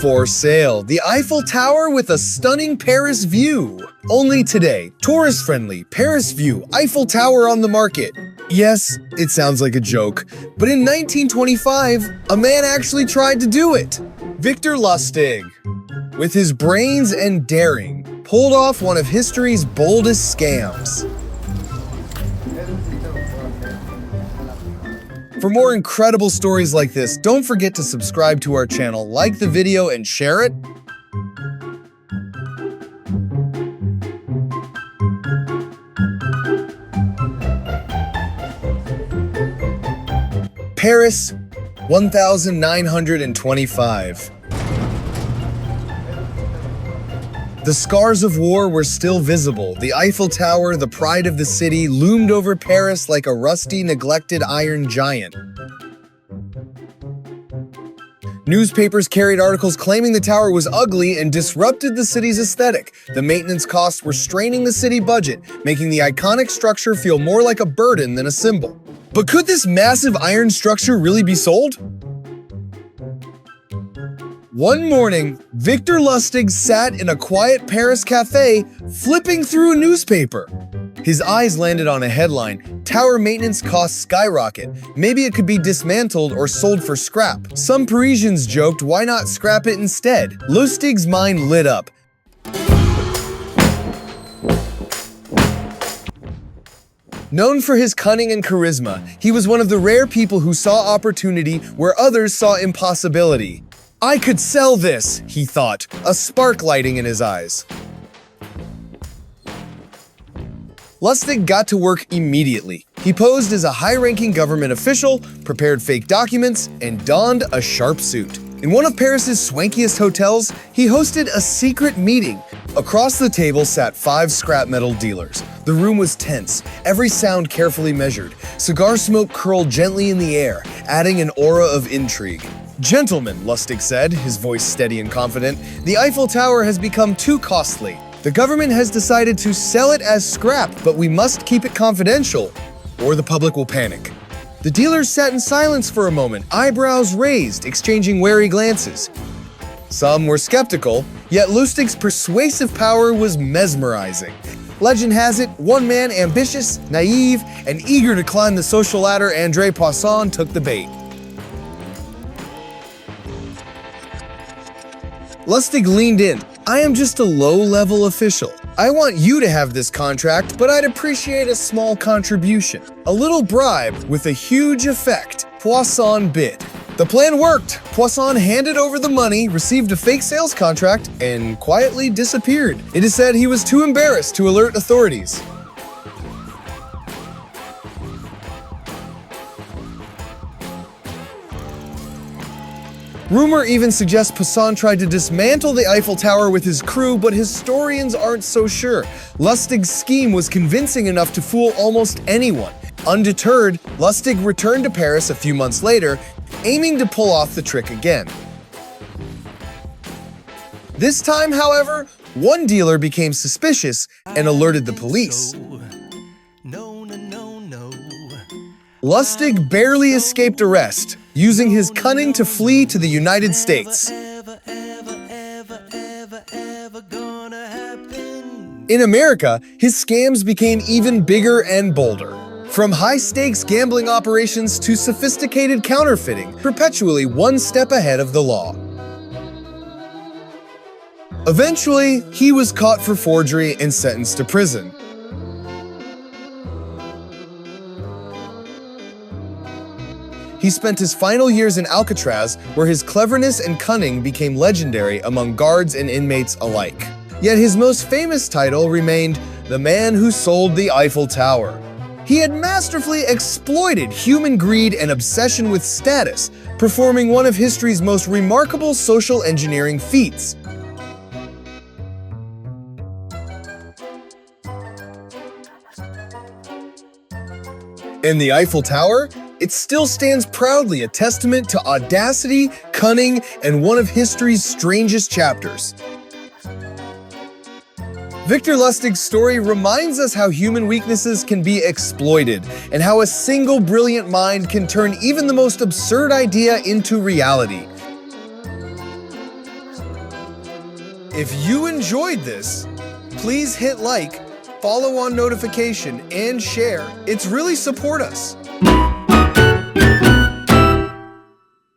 For sale, the Eiffel Tower with a stunning Paris view. Only today, tourist-friendly Paris view Eiffel Tower on the market. Yes, it sounds like a joke, but in 1925, a man actually tried to do it. Victor Lustig, with his brains and daring, pulled off one of history's boldest scams. For more incredible stories like this, don't forget to subscribe to our channel, like the video, and share it. Paris, 1925. The scars of war were still visible. The Eiffel Tower, the pride of the city, loomed over Paris like a rusty, neglected iron giant. Newspapers carried articles claiming the tower was ugly and disrupted the city's aesthetic. The maintenance costs were straining the city budget, making the iconic structure feel more like a burden than a symbol. But could this massive iron structure really be sold? One morning, Victor Lustig sat in a quiet Paris cafe, flipping through a newspaper. His eyes landed on a headline: "Tower maintenance costs skyrocket. Maybe it could be dismantled or sold for scrap." Some Parisians joked, why not scrap it instead? Lustig's mind lit up. Known for his cunning and charisma, he was one of the rare people who saw opportunity where others saw impossibility. "I could sell this," he thought, a spark lighting in his eyes. Lustig got to work immediately. He posed as a high-ranking government official, prepared fake documents, and donned a sharp suit. In one of Paris's swankiest hotels, he hosted a secret meeting. Across the table sat 5 scrap metal dealers. The room was tense, every sound carefully measured. Cigar smoke curled gently in the air, adding an aura of intrigue. "Gentlemen," Lustig said, his voice steady and confident, "the Eiffel Tower has become too costly. The government has decided to sell it as scrap, but we must keep it confidential, or the public will panic." The dealers sat in silence for a moment, eyebrows raised, exchanging wary glances. Some were skeptical, yet Lustig's persuasive power was mesmerizing. Legend has it, one man, ambitious, naive, and eager to climb the social ladder, André Poisson, took the bait. Lustig leaned in. "I am just a low-level official. I want you to have this contract, but I'd appreciate a small contribution. A little bribe with a huge effect." Poisson bid. The plan worked. Poisson handed over the money, received a fake sales contract, and quietly disappeared. It is said he was too embarrassed to alert authorities. Rumor even suggests Poisson tried to dismantle the Eiffel Tower with his crew, but historians aren't so sure. Lustig's scheme was convincing enough to fool almost anyone. Undeterred, Lustig returned to Paris a few months later, aiming to pull off the trick again. This time, however, one dealer became suspicious and alerted the police. Lustig barely escaped arrest, using his cunning to flee to the United States. In America, his scams became even bigger and bolder. From high-stakes gambling operations to sophisticated counterfeiting, perpetually one step ahead of the law. Eventually, he was caught for forgery and sentenced to prison. He spent his final years in Alcatraz, where his cleverness and cunning became legendary among guards and inmates alike. Yet his most famous title remained the man who sold the Eiffel Tower. He had masterfully exploited human greed and obsession with status, performing one of history's most remarkable social engineering feats. And the Eiffel Tower? It still stands proudly, a testament to audacity, cunning, and one of history's strangest chapters. Victor Lustig's story reminds us how human weaknesses can be exploited, and how a single brilliant mind can turn even the most absurd idea into reality. If you enjoyed this, please hit like, follow on notification, and share. It's really support us.